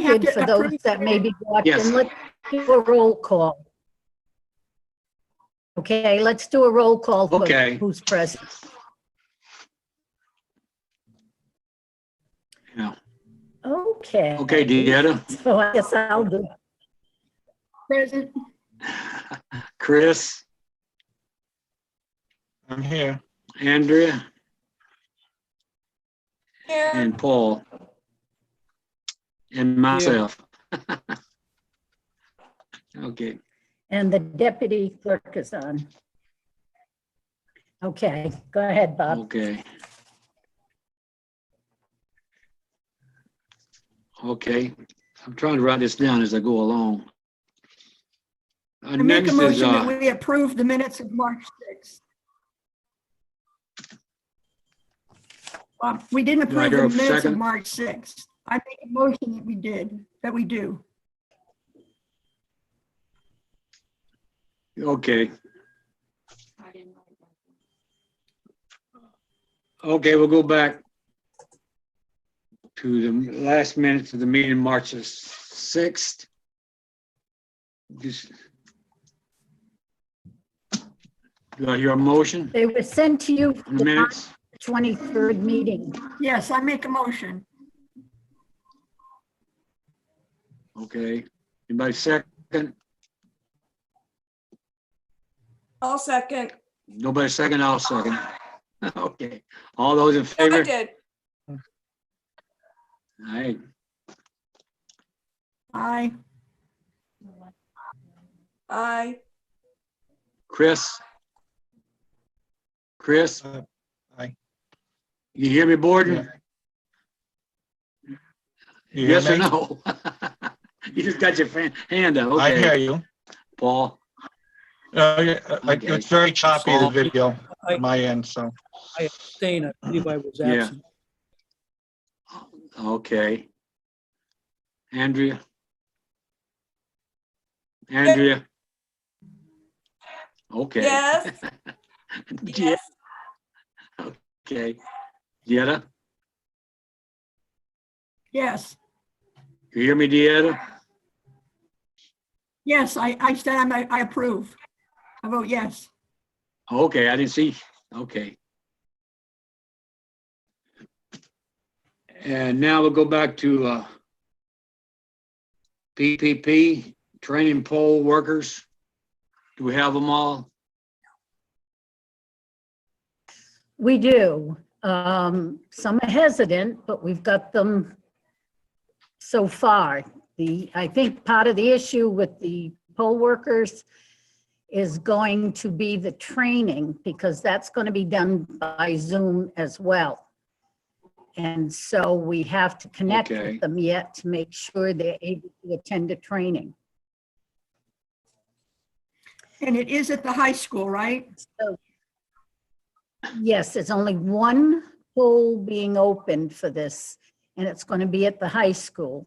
have David, to for those approve that may be watching, Yes. let's do a roll call. Okay, let's do a roll call for Okay. who's present. Yeah. Okay. Okay, Deanna, So I guess I'll do it. Present. Chris, I'm here. Andrea, Here. and Paul, and myself. Okay, And the deputy clerk is on. Okay, go ahead, Bob. okay. Okay, I'm trying to write this down as I go along. I make Next a is, motion that we approve the minutes of March 6th. We didn't Do I approve hear the a minutes of second? March 6th. I make a motion that we do. okay. Okay, we'll go back to the last minutes of the meeting, March the 6th. Just- Do I hear a motion They were sent to you for on the the minutes? 23rd meeting. Yes, I make a motion. Okay, anybody second? I'll second. Nobody second, I'll second. Okay, all those in I favor? did. All right, Aye. Aye. Chris? Chris, Aye. you hear me, Borden? You hear Yes or me? no? You just got your hand up, I hear okay. you. Paul, Yeah, Okay. It's very choppy, the Saul? video on my end, so. I abstain. I believe I was Yeah. absent. okay. Andrea? Andrea? Okay. Yes. Yes. Okay. Dieta, Yes. you hear me, Dieta? Yes, I said I approve. I vote yes. Okay, I didn't see, okay. And now we'll go back to PPP, training poll workers. Do we have them all? We do. Some are hesitant, but we've got them so far. I think part of the issue with the poll workers is going to be the training, because that's going to be done by Zoom as well. And so we have to connect Okay. with them yet to make sure they're able to attend a training. And it is at the high school, right? So, yes, there's only one poll being opened for this, and it's going to be at the high school.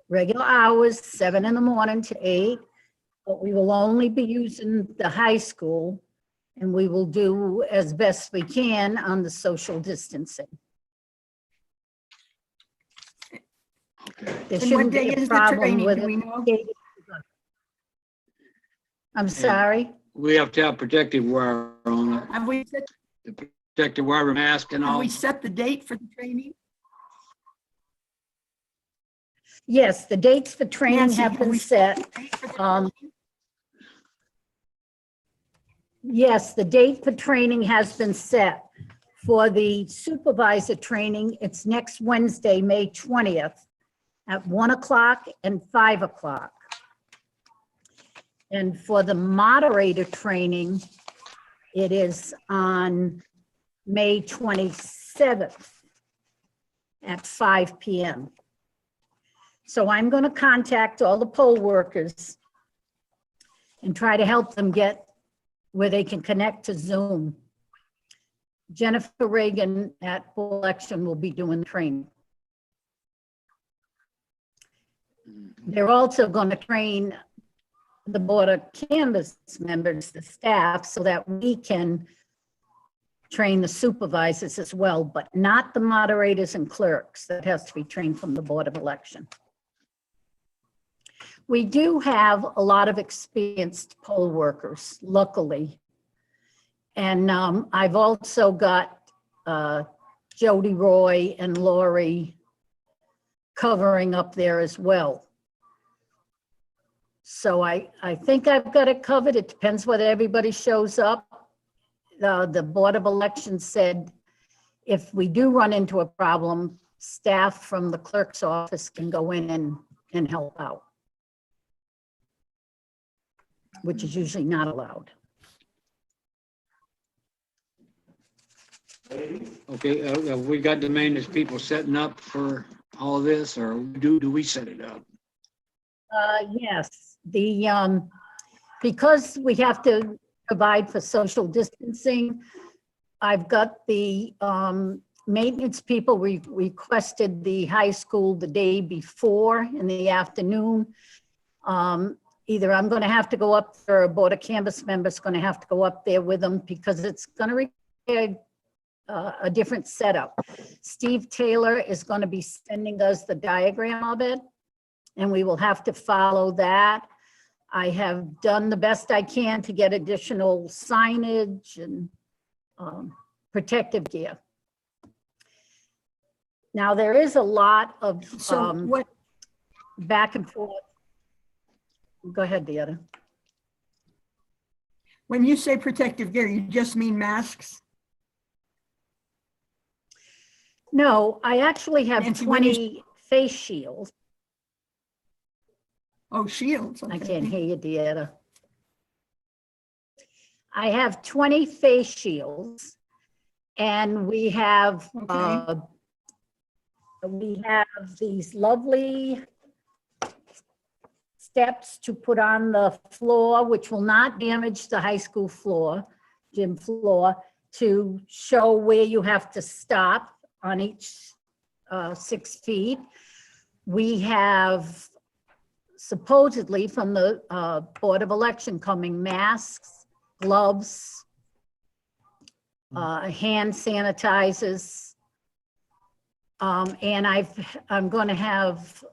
Regular hours, 7 in the morning to 8, but we will only be using the high school, and we will do as best we can on the social distancing. Okay. There And what shouldn't day be a is the problem training? with Do we it. know? I'm sorry. We have to have protective wire on it, Have we set, the protective wire mask and have all. we set the date for the training? Yes, the dates for training Nancy, have have been we set. Date for the Um, training? Yes, the date for training has been set. For the supervisor training, it's next Wednesday, May 20th at 1 o'clock and 5 o'clock. And for the moderator training, it is on May 27th at 5 p.m. So I'm going to contact all the poll workers and try to help them get where they can connect to Zoom. Jennifer Reagan at Full Election will be doing the training. They're also going to train the Board of Canvas members, the staff, so that we can train the supervisors as well, but not the moderators and clerks. That has to be trained from the Board of Election. We do have a lot of experienced poll workers, luckily. And I've also got Jody Roy and Lori covering up there as well. So I think I've got it covered. It depends whether everybody shows up. The Board of Elections said if we do run into a problem, staff from the clerk's office can go in and help out, which is usually not allowed. Okay, have we got the maintenance people setting up for all of this, or do we set it up? Yes, because we have to provide for social distancing, I've got the maintenance people requested the high school the day before in the afternoon. Either I'm going to have to go up there, or a Board of Canvas member's going to have to go up there with them, because it's going to require a different setup. Steve Taylor is going to be sending us the diagram of it, and we will have to follow that. I have done the best I can to get additional signage and protective gear. Now, there is a lot of So what, back and forth. Go ahead, Deanna. when you say protective gear, you just mean masks? No, I actually have Nancy, when you- 20 face shields. Oh, shields. I okay. can't hear you, Deanna. I have 20 face shields, and we have these lovely steps to put on the floor, which will not damage the high school floor, gym floor, to show where you have to stop on each 6 feet. We have supposedly from the Board of Election coming masks, gloves, hand sanitizers. And I'm going to have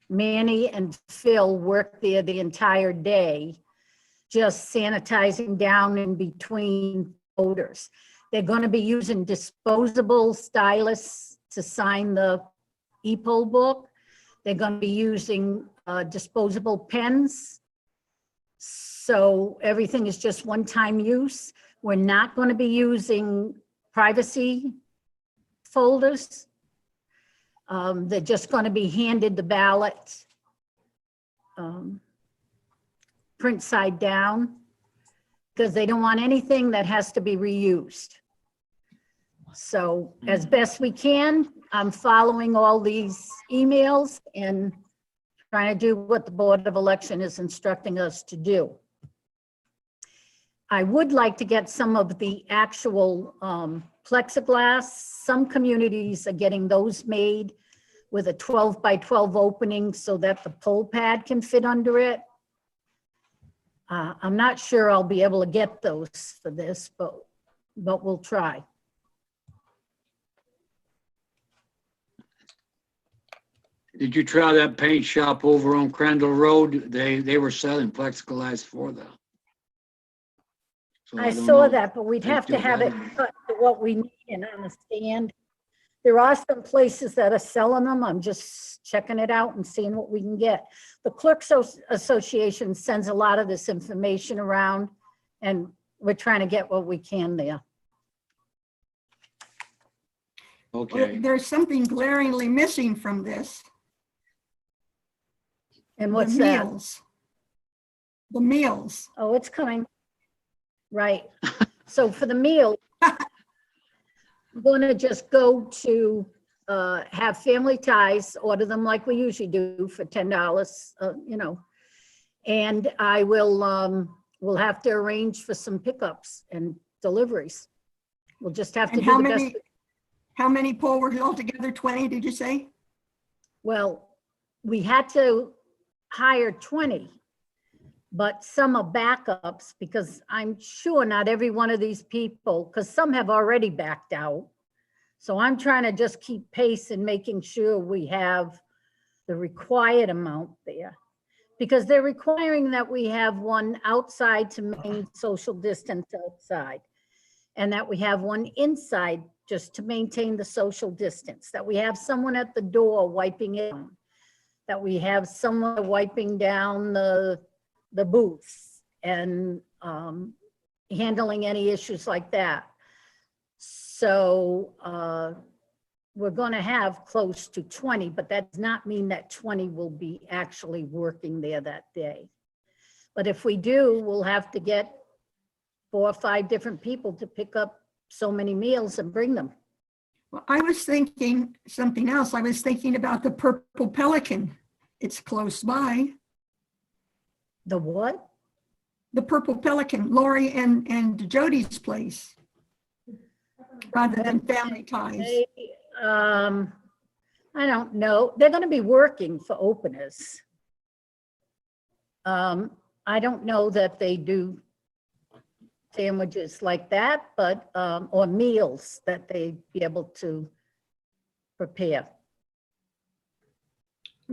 Manny and Phil work there the entire day, just sanitizing down in between odors. They're going to be using disposable stylus to sign the e-poll book. They're going to be using disposable pens. So everything is just one-time use. We're not going to be using privacy folders. They're just going to be handed the ballot print side down, because they don't want anything that has to be reused. So as best we can, I'm following all these emails and trying to do what the Board of Election is instructing us to do. I would like to get some of the actual plexiglass. Some communities are getting those made with a 12 by 12 opening so that the poll pad can fit under it. I'm not sure I'll be able to get those for this, but we'll try. Did you try that paint shop over on Crandall Road? They were selling plexiglass for them. So I don't saw know. that, but we'd They have to do have that. it cut to what we need and on the stand. There are some places that are selling them. I'm just checking it out and seeing what we can get. The Clerks Association sends a lot of this information around, and we're trying to get what we can there. Well, Okay. there's something glaringly missing from this. And The what's that? meals. The meals. Oh, it's coming. Right. So for the meal, I'm going to just go to have Family Ties, order them like we usually do for $10, you know. And I will, we'll have to arrange for some pickups and deliveries. We'll just have to And do the best. how many poll workers altogether? 20, did you say? Well, we had to hire 20, but some are backups because I'm sure not every one of these people, because some have already backed out. So I'm trying to just keep pace and making sure we have the required amount there. Because they're requiring that we have one outside to maintain social distance outside. And that we have one inside just to maintain the social distance, that we have someone at the door wiping it down, that we have someone wiping down the booths and handling any issues like that. So we're going to have close to 20, but that does not mean that 20 will be actually working there that day. But if we do, we'll have to get 4 or 5 different people to pick up so many meals and bring them. Well, I was thinking something else. I was thinking about the Purple Pelican. It's close by. The what? The Purple Pelican, Lori and Jody's place, rather than Family Ties. They, I don't know. They're going to be working for openers. I don't know that they do sandwiches like that, but, or meals that they be able to prepare.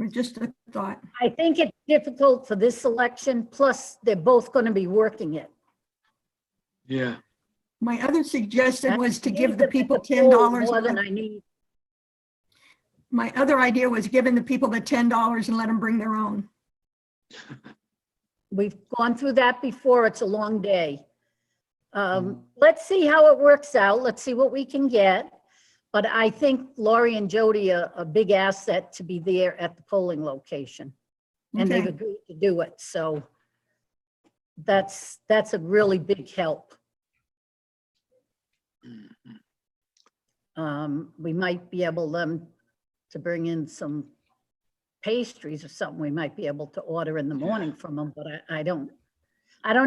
Just a thought. I think it's difficult for this election, plus they're both going to be working it. Yeah, My other suggestion was to give the people More $10. than I need. My other idea was giving the people the $10 and let them bring their own. We've gone through that before. It's a long day. Let's see how it works out. Let's see what we can get. But I think Lori and Jody are a big asset to be there at the polling location. And they've Okay. agreed to do it. So that's a really big help. We might be able to bring in some pastries or something we might be able to order in the morning from them, but I don't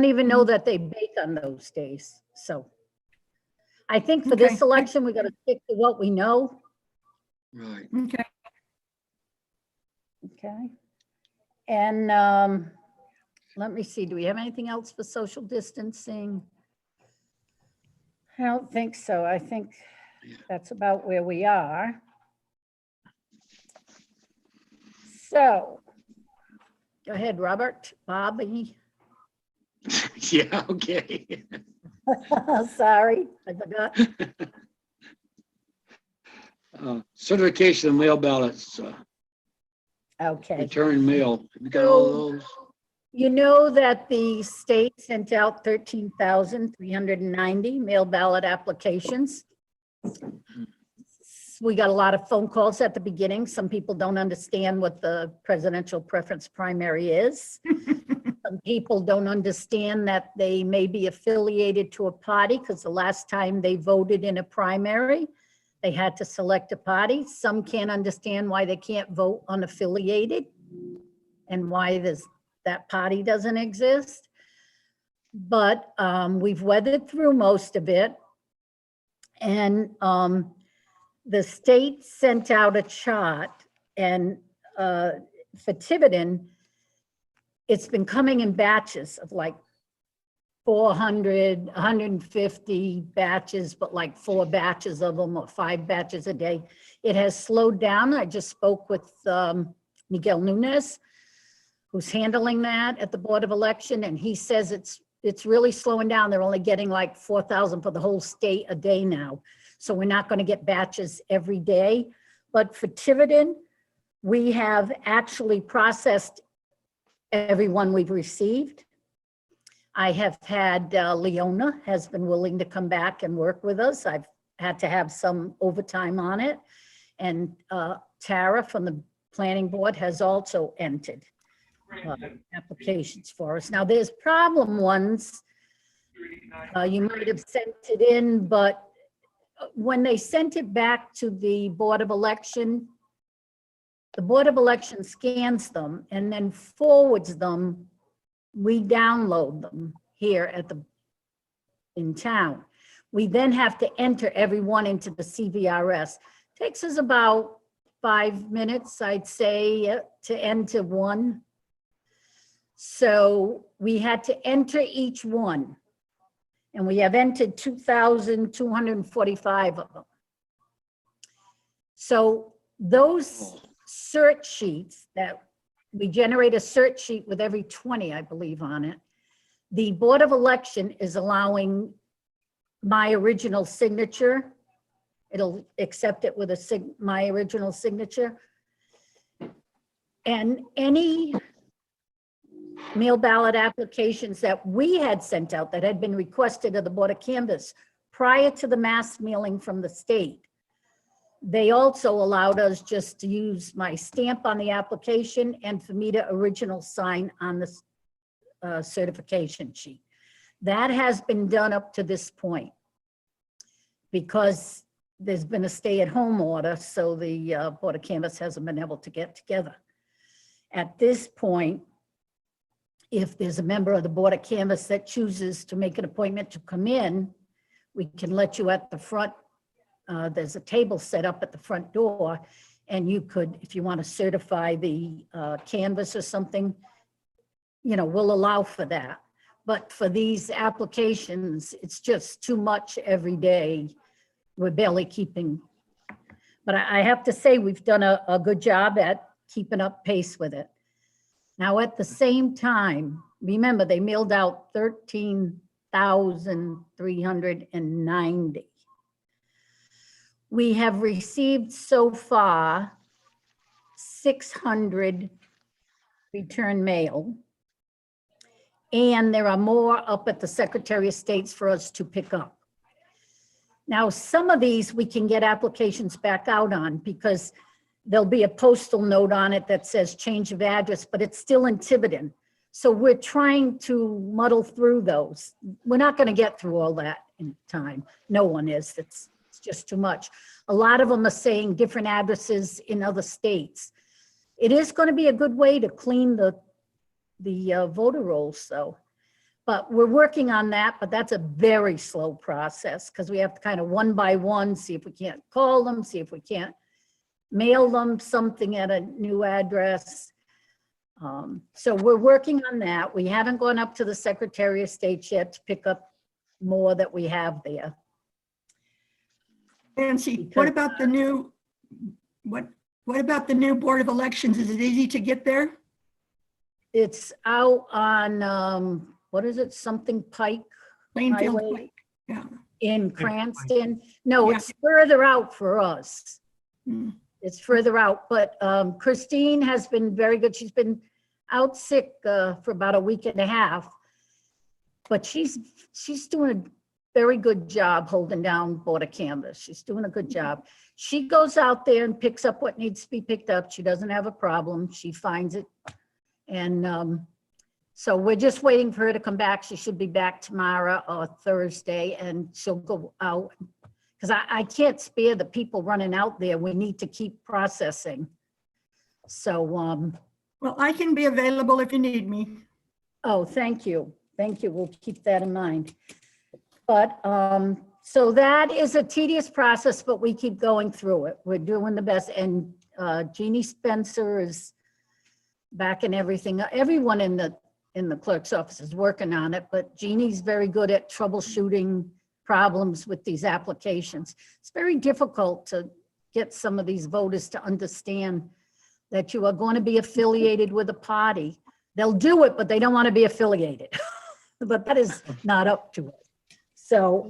even know that they bake on those days. So I think for this Okay. election, we got to stick to what we know. right. Okay. Okay. And let me see, do we have anything else for social distancing? I don't think so. I think that's about where we are. So, go ahead, Robert, Bobby. Yeah, okay. Sorry, I forgot. Certification of mail ballots, Okay. return mail. You got all those? You know that the state sent out 13,390 mail ballot applications. We got a lot of phone calls at the beginning. Some people don't understand what the presidential preference primary is. Some people don't understand that they may be affiliated to a party because the last time they voted in a primary, they had to select a party. Some can't understand why they can't vote unaffiliated and why that party doesn't exist. But we've weathered through most of it. And the state sent out a chart, and for Tiverton, it's been coming in batches of like 400, 150 batches, but like 4 batches of them or 5 batches a day. It has slowed down. I just spoke with Miguel Nunez, who's handling that at the Board of Election, and he says it's really slowing down. They're only getting like 4,000 for the whole state a day now. So we're not going to get batches every day. But for Tiverton, we have actually processed everyone we've received. I have had Leona has been willing to come back and work with us. I've had to have some overtime on it. And Tara from the planning board has also entered applications for us. Now there's problem ones. You might have sent it in, but when they sent it back to the Board of Election, the Board of Election scans them and then forwards them. We download them here in town. We then have to enter everyone into the CVRS. Takes us about 5 minutes, I'd say, to enter one. So we had to enter each one. And we have entered 2,245 of them. So those cert sheets that we generate a cert sheet with every 20, I believe, on it. The Board of Election is allowing my original signature. It'll accept it with my original signature. And any mail ballot applications that we had sent out that had been requested of the Board of Canvass prior to the mass mailing from the state, they also allowed us just to use my stamp on the application and for me to original sign on the certification sheet. That has been done up to this point because there's been a stay-at-home order, so the Board of Canvass hasn't been able to get together. At this point, if there's a member of the Board of Canvass that chooses to make an appointment to come in, we can let you at the front. There's a table set up at the front door, and you could, if you want to certify the canvas or something, you know, we'll allow for that. But for these applications, it's just too much every day. We're barely keeping. But I have to say, we've done a good job at keeping up pace with it. Now, at the same time, remember, they mailed out 13,390. We have received so far 600 return mail. And there are more up at the Secretary of State's for us to pick up. Now, some of these we can get applications back out on because there'll be a postal note on it that says change of address, but it's still in Tiverton. So we're trying to muddle through those. We're not going to get through all that in time. No one is. It's just too much. A lot of them are saying different addresses in other states. It is going to be a good way to clean the voter rolls, though. But we're working on that, but that's a very slow process because we have to kind of one by one, see if we can't call them, see if we can't mail them something at a new address. So we're working on that. We haven't gone up to the Secretary of State yet to pick up more that we have there. Nancy, what about the new, what about the new Board of Elections? Is it easy to get there? It's out on, what is it, something Pike Plainfield Highway Pike, yeah. in Cranston? No, Yeah. it's further out for us. Hmm. It's further out, but Christine has been very good. She's been out sick for about a week and a half, but she's doing a very good job holding down Board of Canvass. She's doing a good job. She goes out there and picks up what needs to be picked up. She doesn't have a problem. She finds it. And so we're just waiting for her to come back. She should be back tomorrow or Thursday, and she'll go out. Because I can't spare the people running out there. We need to keep processing. So, Well, I can be available if you need me. oh, thank you. Thank you. We'll keep that in mind. But, so that is a tedious process, but we keep going through it. We're doing the best. And Jeannie Spencer is back in everything. Everyone in the clerk's office is working on it, but Jeannie's very good at troubleshooting problems with these applications. It's very difficult to get some of these voters to understand that you are going to be affiliated with a party. They'll do it, but they don't want to be affiliated. But that is not up to it. So,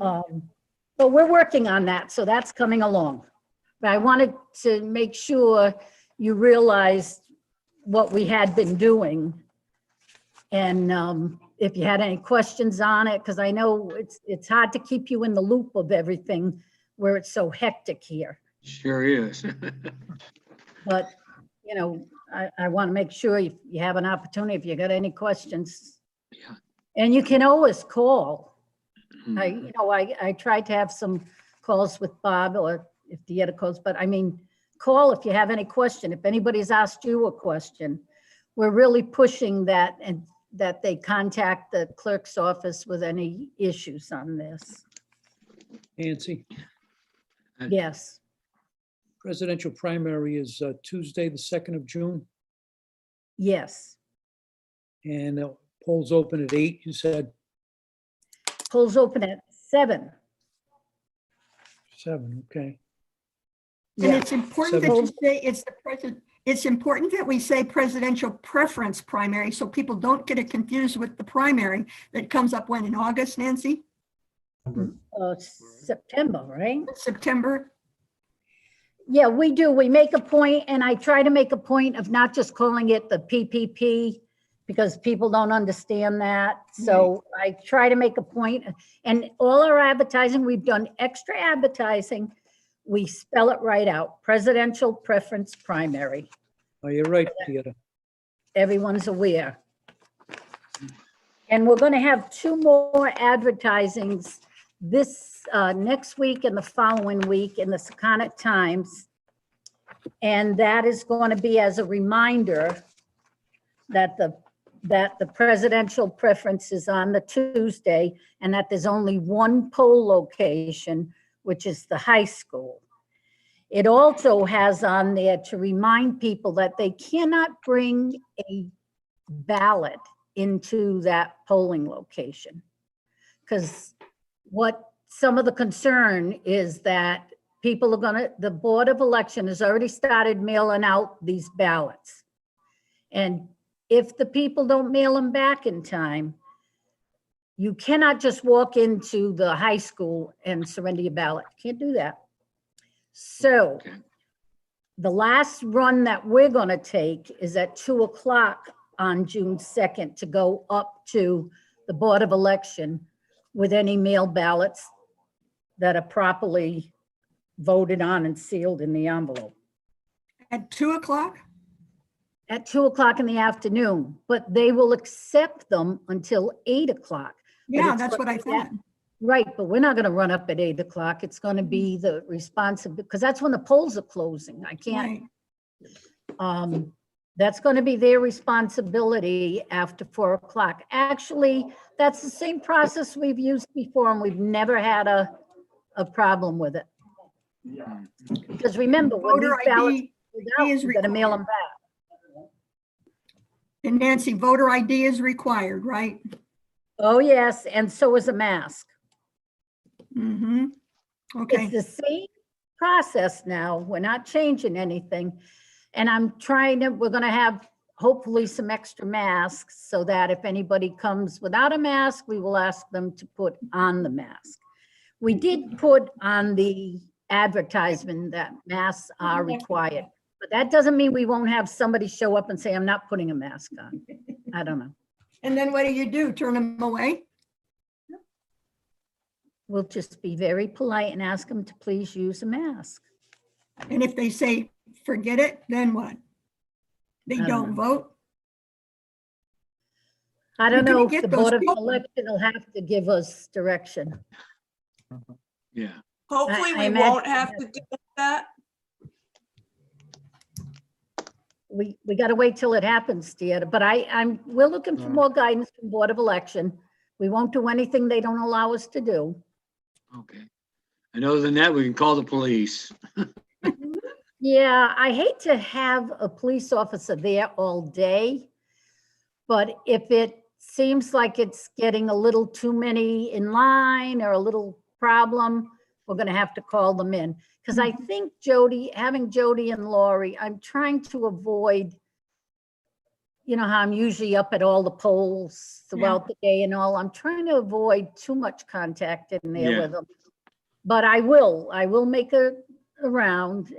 but we're working on that. So that's coming along. But I wanted to make sure you realized what we had been doing. And if you had any questions on it, because I know it's hard to keep you in the loop of everything where it's so hectic here. Sure is. But, you know, I want to make sure you have an opportunity if you got any questions. Yeah. And you can always call. Mhm. I tried to have some calls with Bob or if the other calls, but I mean, call if you have any question. If anybody's asked you a question, we're really pushing that and that they contact the clerk's office with any issues on this. Nancy, Yes, presidential primary is Tuesday, the 2nd of June. yes. And polls open at 8, you said? Polls open at 7. 7, okay. And Yeah. it's important that Seven. you say it's important that we say presidential preference primary so people don't get it confused with the primary that comes up when in August, Nancy? September, right? September? Yeah, we do. We make a point, and I try to make a point of not just calling it the PPP because people don't understand that. So I try to make a point, and all our advertising, we've done extra advertising. We spell it right out, presidential preference primary. Oh, you're right, Theodore. Everyone's aware. And we're going to have 2 more advertisings this next week and the following week in the Secana Times. And that is going to be as a reminder that the presidential preference is on the Tuesday and that there's only one poll location, which is the high school. It also has on there to remind people that they cannot bring a ballot into that polling location. Because what some of the concern is that people are gonna, the Board of Election has already started mailing out these ballots. And if the people don't mail them back in time, you cannot just walk into the high school and surrender your ballot. Can't do that. So Okay. the last run that we're gonna take is at 2 o'clock on June 2nd to go up to the Board of Election with any mail ballots that are properly voted on and sealed in the envelope. At 2 o'clock? At 2 o'clock in the afternoon, but they will accept them until 8 o'clock. Yeah, it's that's what I like thought. Right, but we're not gonna run up at 8 o'clock. It's gonna be the responsibility, because that's when the polls are closing. I can't, Right. that's gonna be their responsibility after 4 o'clock. Actually, that's the same process we've used before and we've never had a problem with it. Because remember, when these Voter ballots ID go out, is you gotta mail them required. back. And Nancy, voter ID is required, right? Oh, yes, and so is a mask. Mm-hmm. It's Okay. the same process now. We're not changing anything. And I'm trying to, we're gonna have hopefully some extra masks so that if anybody comes without a mask, we will ask them to put on the mask. We did put on the advertisement that masks are required, but that doesn't mean we won't have somebody show up and say, I'm not putting a mask on. I don't know. And then what do? Turn them away? We'll just be very polite and ask them to please use a mask. And if they say, forget it, then what? They I don't don't know. vote? I don't You're gonna know if get the those Board of people. Election will have to give us direction. Yeah. Hopefully I we won't imagine have to do that. We got to wait till it happens, dear, but we're looking for Yeah. more guidance from Board of Election. We won't do anything they don't allow us to do. Okay. And other than that, we can call the police. Yeah, I hate to have a police officer there all day, but if it seems like it's getting a little too many in line or a little problem, we're going to have to call them in. Because I think having Jody and Lori, I'm trying to avoid, you know how I'm usually up at all the polls throughout the day and all. I'm trying to avoid too much contact in there Yeah. with them. But I will make a round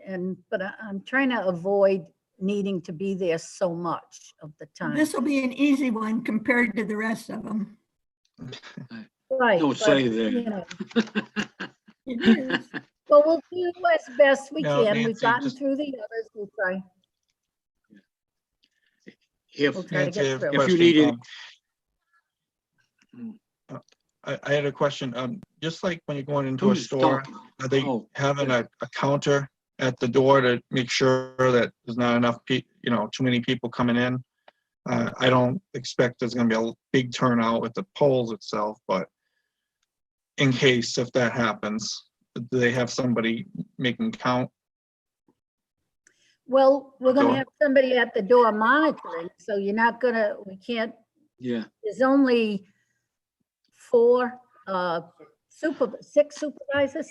but I'm trying to avoid needing to be there so much of the time. This will be an easy one compared to the rest of them. Right. Don't but, say that. you know, It is. But we'll do as best we No, can. We've Nancy, gotten just- through the others. We'll try. If, We'll try to Nancy, I get have a through. If you question. need it- I had a question. Just like when you're going into a who's store, talking? are they Oh, having a counter at the door to make sure that there's not enough too many people coming in? I don't expect there's gonna be a big turnout with the polls itself, but in case if that happens, do they have somebody making count? Well, we're gonna Door. have somebody at the door monitoring, so we can't Yeah, there's only six supervisors.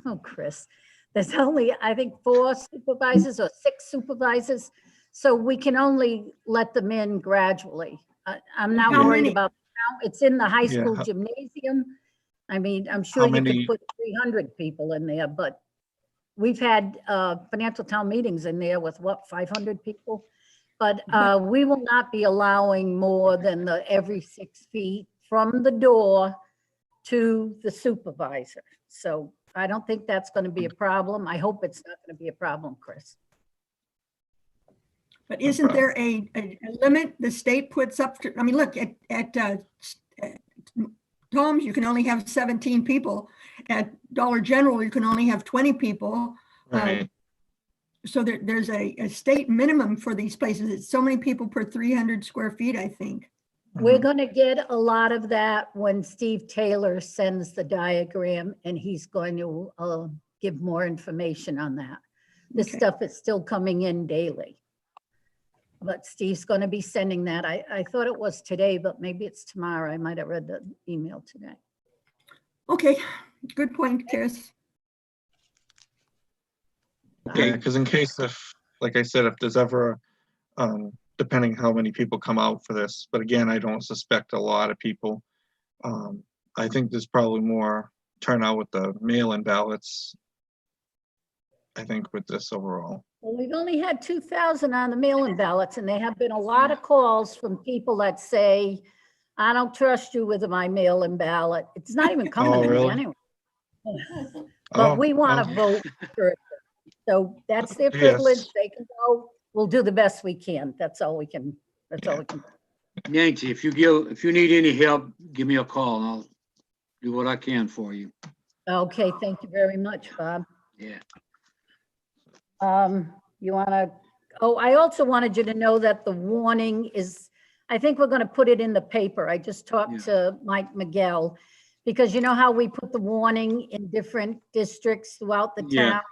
Oh, Chris, there's only, I think, 4 supervisors or 6 supervisors. So we can only let them in gradually. I'm not How worried many? about, now. It's in the high Yeah, school how- gymnasium. I mean, I'm sure How you could many- put 300 people in there, but we've had financial town meetings in there with what, 500 people? But we will not be allowing more than the every 6 feet from the door to the supervisor. So I don't think that's going to be a problem. I hope it's not going to be a problem, Chris. But isn't there a limit the state puts up to, I mean, look, at Tom's, you can only have 17 people. At Dollar General, you can only have 20 people. Right. So there's a state minimum for these places. It's so many people per 300 square feet, I think. We're Mhm. going to get a lot of that when Steve Taylor sends the diagram, and he's going to give more information on that. This Okay. stuff is still coming in daily. But Steve's going to be sending that. I thought it was today, but maybe it's tomorrow. I might have read the email today. Okay, good point, Chris. Yeah, okay, because in case if, like I said, if there's ever, depending how many people come out for this, but again, I don't suspect a lot of people. I think there's probably more turnout with the mail-in ballots. I think with this overall. Well, we've only had 2,000 on the mail-in ballots, and there have been a lot of calls from people that say, I don't trust you with my mail-in ballot. It's not even coming Oh, to me really? anyway. Oh, But we want to well, vote for it. So that's their Yes. privilege. They can vote. We'll do the best we can. That's all we can, that's all Yeah. we can. Nancy, if you need any help, give me a call and I'll do what I can for you. Okay, thank you very much, Bob. Yeah, You want to, oh, I also wanted you to know that the warning is, I think we're going to put it in the paper. I just talked Yeah. to Mike Miguel, because you know how we put the warning in different districts throughout the Yeah. town?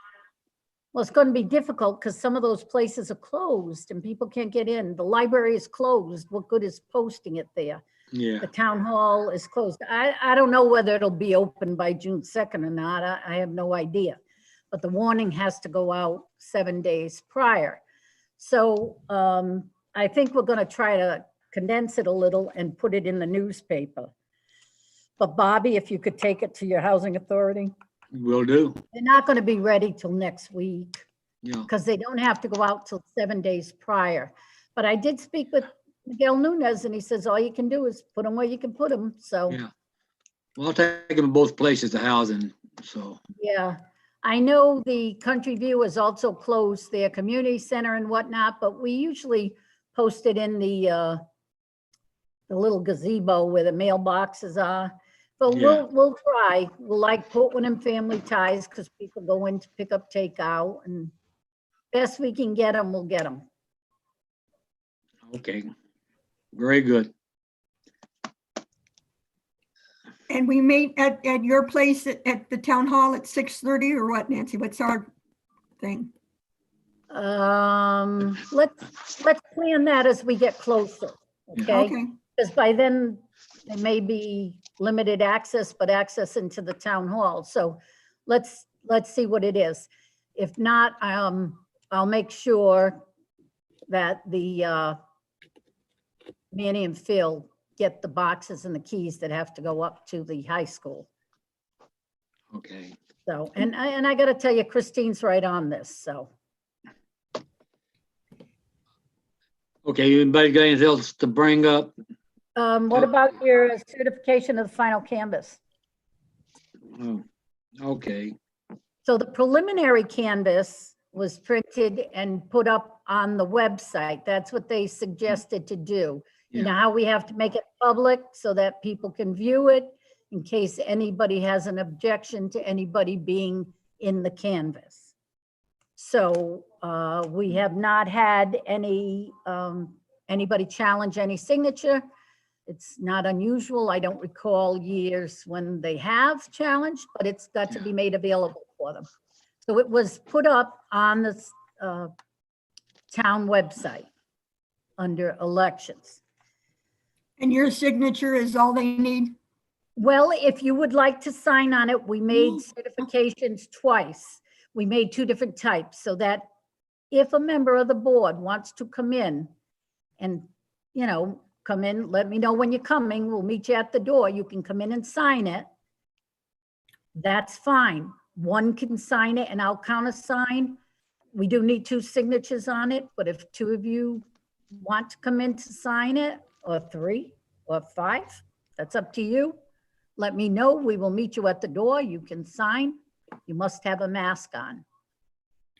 Well, it's going to be difficult because some of those places are closed and people can't get in. The library is closed. What good is posting it there? yeah, The town hall is closed. I don't know whether it'll be open by June 2nd or not. I have no idea. But the warning has to go out 7 days prior. So I think we're going to try to condense it a little and put it in the newspaper. But Bobby, if you could take it to your housing authority, will do. they're not going to be ready till next week Yeah, because they don't have to go out till 7 days prior. But I did speak with Miguel Nunez, and he says all you can do is put them where you can put them. So, yeah. Well, I'll take them to both places to housing, so, yeah. I know the Country View is also closed, their community center and whatnot, but we usually post it in the little gazebo where the mailboxes are. But Yeah. we'll try. We'll like put one in Family Ties because people go in to pick up takeout, and best we can get them, we'll get them. okay. Very good. And we meet at your place at the town hall at 6:30 or what, Nancy? What's our thing? Let's plan that as we get closer, okay? Okay, Because by then, there may be limited access, but access into the town hall. So let's see what it is. If not, I'll make sure that the Manny and Phil get the boxes and the keys that have to go up to the high school. Okay. So, and I got to tell you, Christine's right on this, so. Okay, anybody got anything else to bring up? What about your certification of the final canvas? Oh, okay, So the preliminary canvas was printed and put up on the website. That's what they suggested to do. You know how we have to make it public so that people can view it in case anybody has an objection to anybody being in the canvas. So we have not had anybody challenge any signature. It's not unusual. I don't recall years when they have challenged, but it's got to be made available for them. So it was put up on the town website under elections. And your signature is all they need? Well, if you would like to sign on it, we made certifications twice. We made two different types so that if a member of the board wants to come in and, come in, let me know when you're coming. We'll meet you at the door. You can come in and sign it. That's fine. One can sign it and I'll countersign. We do need two signatures on it, but if two of you want to come in to sign it, or three, or five, that's up to you. Let me know. We will meet you at the door. You can sign. You must have a mask on.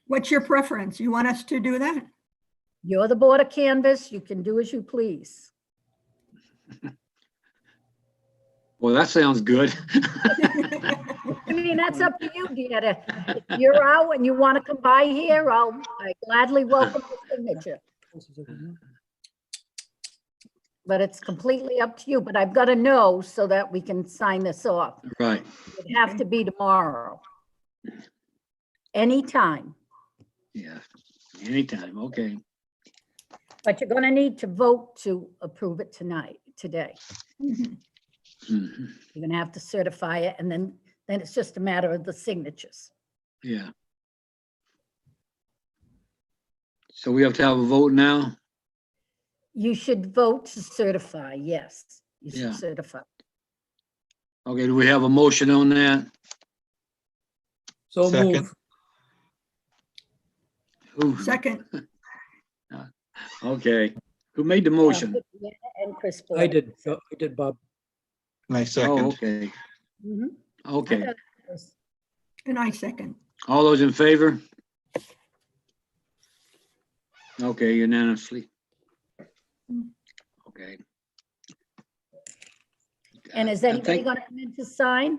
What's your preference? You want us to do that? You're the board of canvas. You can do as you please. Well, that sounds good. I mean, that's up to you, Deanna. If you're out and you want to come by here, I gladly welcome your signature. But it's completely up to you, but I've got to know so that we can sign this off. Right. It'd have to be tomorrow. Anytime, Yeah. Anytime. Okay. but you're going to need to vote to approve it today. Mhm. Mhm. You're going to have to certify it, and then it's just a matter of the signatures. Yeah. So we have to have a vote now? You should vote to certify, yes. You Yeah. should certify. Okay, do we have a motion on that? So Second. move. Who? Second, Okay. Who made the motion? And Chris. I did, Bob. And I Oh, second. okay. Mhm. Okay. and I second. All those in favor? Okay, unanimously. Okay. And is I anybody think- going to come in to sign?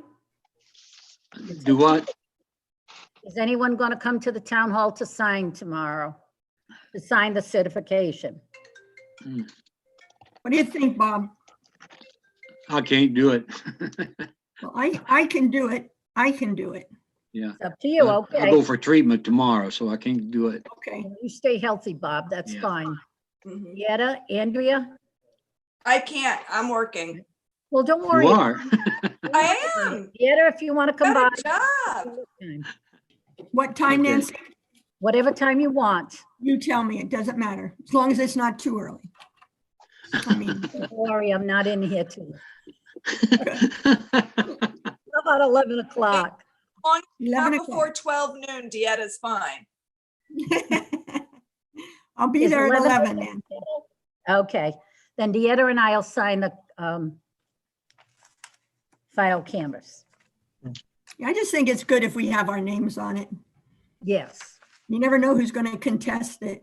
Do what? Is anyone going to come to the town hall to sign tomorrow? To sign the certification? What do you think, Bob? I can't do it. Well, I can do it. I can do it. Yeah. It's up to you, I okay. go for treatment tomorrow, so I can't do it. Okay. You stay healthy, Bob, that's Yeah. fine. Mhm. Yetta, Andrea? I can't, I'm working. Well, don't worry. You are. I am. Yetta, if you want to come by. Got a job. What time, Okay. Nancy? Whatever time you want. You tell me. It doesn't matter. As long as it's not too early. I mean, Don't worry, I'm not in here too. About 11 o'clock. 11 Not before o'clock. 12 noon, Dietta's fine. I'll be Is there at 11? 11 then. Okay, then Deetta and I'll sign the file canvas. I just think it's good if we have our names on it. Yes. You never know who's going to contest it.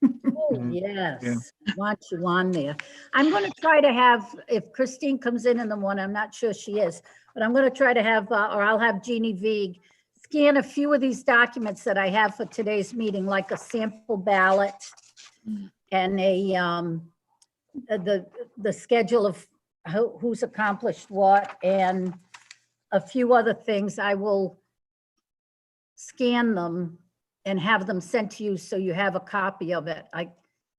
Oh, yes, want you on there. I'm going to try to have, if Christine comes in the morning, I'm not sure she is, but I'm going to try to have, or I'll have Jeannie Vigue scan a few of these documents that I have for today's meeting, like a sample ballot and the schedule of who's accomplished what, and a few other things. I will scan them and have them sent to you so you have a copy of it. I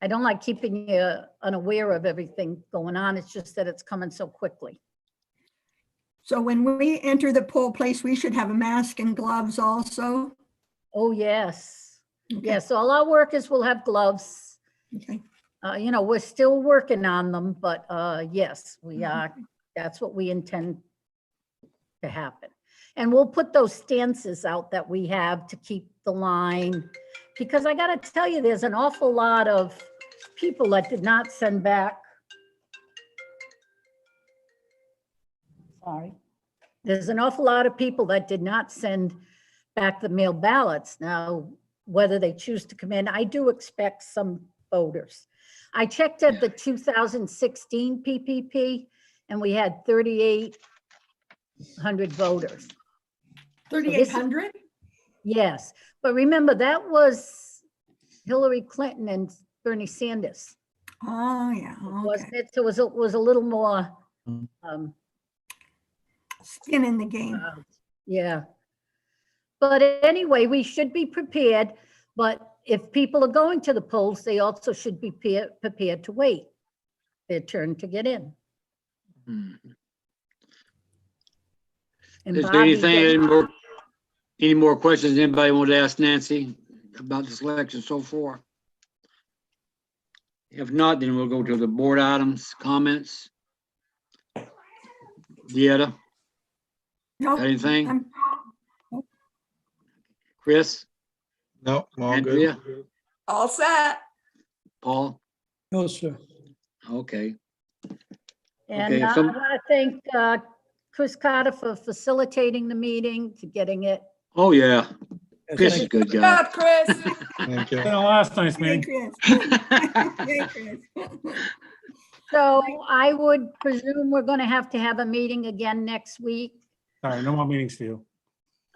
don't like keeping you unaware of everything going on. It's just that it's coming so quickly. So when we enter the poll place, we should have a mask and gloves also. Oh, yes. Okay. Yes, all our workers will have gloves. Okay. We're still working on them, but yes, we are. That's what we intend to happen. And we'll put those stances out that we have to keep the line, because I got to tell you, there's an awful lot of people that did not send back. Sorry. There's an awful lot of people that did not send back the mail ballots. Now, whether they choose to come in, I do expect some voters. I checked at the 2016 PPP and we had 3,800 voters. 3,800? Yes, but remember, that was Hillary Clinton and Bernie Sanders, Oh, yeah. wasn't Okay. it? So it was a little more, Skin in the game. yeah. But anyway, we should be prepared, but if people are going to the polls, they also should be prepared to wait. their turn to get in. Hmm. And Is there Bobby, anything, any more questions anybody want to ask Nancy about this election so far? If not, then we'll go to the board items, comments. Dieta, Nope, got anything? I'm- Chris, No, I'm all good. Andrea, All set. Paul? No, sir. Okay. and Okay, I some- want to thank Chris Carter for facilitating the meeting, to getting it. Oh, yeah. Yes, Chris is thank a good Good guy. job, Chris. Thank you. Been a last night's Hey, meeting. Chris. Hey, Chris. So I would presume we're going to have a meeting again next week. Sorry, no more meetings for you.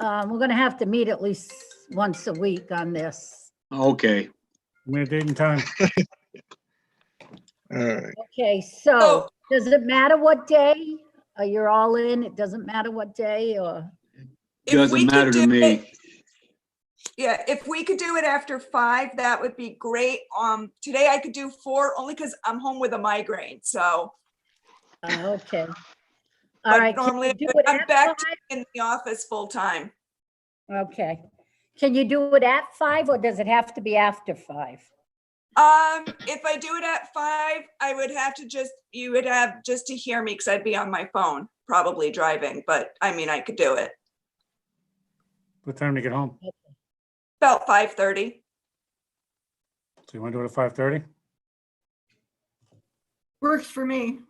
We're going to have to meet at least once a week on this. Okay. Give me a date and time. All right. Okay, so So- does it matter what day? You're all in? It doesn't matter what day, or? If we Doesn't could matter to do me. it- Yeah, if we could do it after 5, that would be great. Today I could do 4 only because I'm home with a migraine, so. Okay. All But right. can normally you do I'm it at back 5? in the office full time. Okay. Can you do it at 5, or does it have to be after 5? If I do it at 5, I would have to you would have just to hear me because I'd be on my phone, probably driving, but I mean, I could do it. What time to get home? About 5:30. So you want to do it at 5:30? Works for me.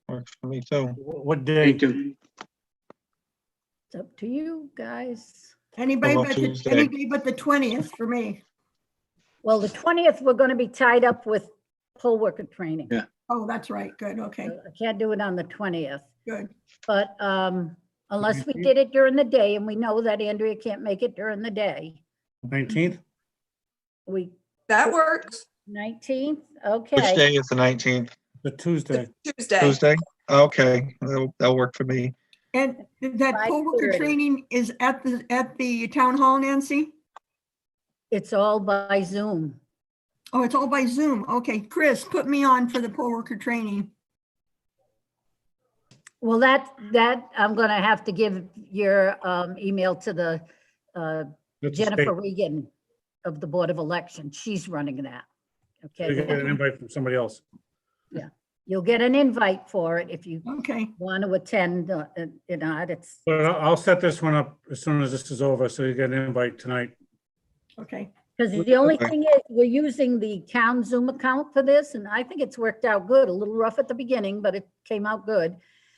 Works for me too. What Me day? too. It's up to you guys. Anybody about but the, Tuesday? any day but the 20th for me. Well, the 20th, we're going to be tied up with poll worker training. Yeah. Oh, that's right. Good. Okay, I can't do it on the 20th, good. but unless we did it during the day, and we know that Andrea can't make it during the day. 19th? We, That works. 19th, Which okay. day is the 19th? The Tuesday. Tuesday. Tuesday? Okay, that'll work for me. And that poll worker 5:30. training is at the town hall, Nancy? It's all by Zoom. Oh, it's all by Zoom. Okay, Chris, put me on for the poll worker training. Well, that I'm going to have to give your email to the That's the Jennifer state. Regan of the Board of Elections. She's running that. You get an Okay, invite from somebody else. you'll get an invite for it if you Okay, want to attend, it's, But I'll set this one up as soon as this is over, so you get an invite tonight. okay. because the only Okay. thing is, we're using the town Zoom account for this, and I think it's worked out good. A little rough at the beginning, but it came out good.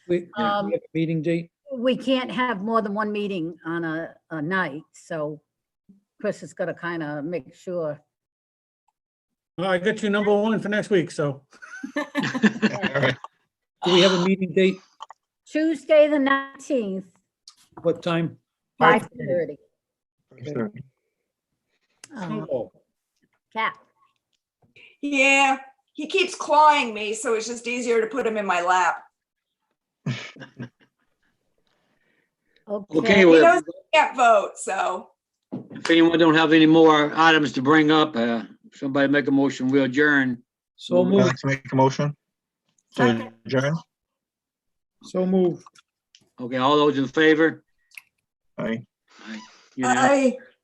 We have a meeting date. We can't have more than one meeting on a night, so Chris is gonna kind of make sure. Oh, I got you number 1 for next week, so. All right. Do we have a meeting date? Tuesday, the 19th, What time? 5:30. Sure. Oh, Cat, Yeah, he keeps clawing me, so it's just easier to put him in my lap. Okay, okay. He well, knows he can't vote, so. if anyone don't have any more items to bring up, somebody make a motion, we'll adjourn. So I'd move, like to make a motion to Second. adjourn. so move. Okay, all those in favor? Aye. Unanimous. I